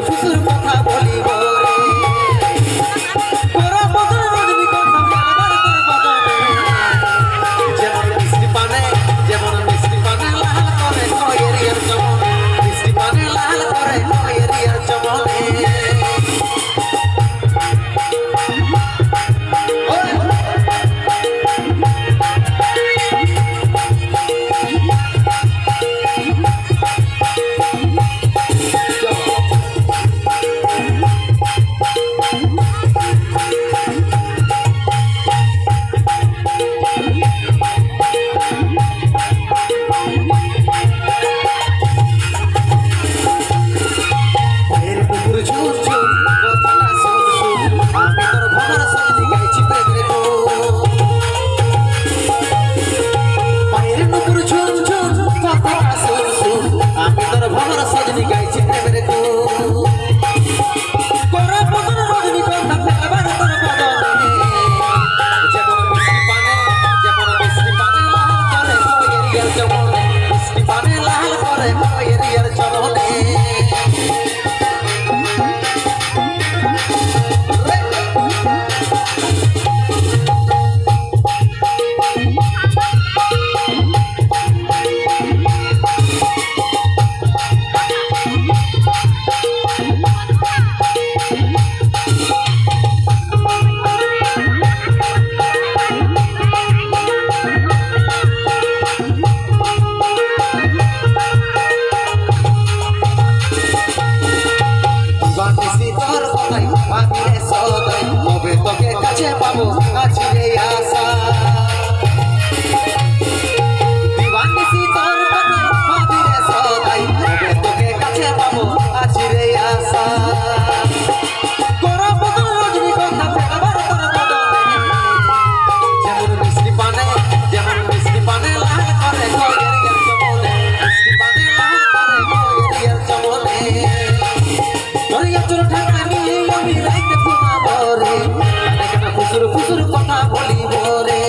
ফুসুর কথা বলিব তোরা বদল বলবি কথা বারবার তোর বদলে যেমন মিষ্টি পানে লাল করে খয়েরিয়ার চমনে মিষ্টি পানে লাল করে খয়েরিয়ার চমনে পাবো কাছে আসা দিবানিসি তোর কথা ভাবিরে সদাই তবে তোকে কাছে পাবো আছিরে আশা তোরা বদল রজনী কথা ফেলবার তোর বদলে যেমন মিষ্টি পানে লাল করে খয়েরিয়ার চমনে মিষ্টি পানে লাল করে খয়েরিয়ার চমনে দরিয়া চোর ঢাকা নিয়ে আমি রাইতে ঘুমাবো রে ফুসুর ফুসুর কথা বলিব রে।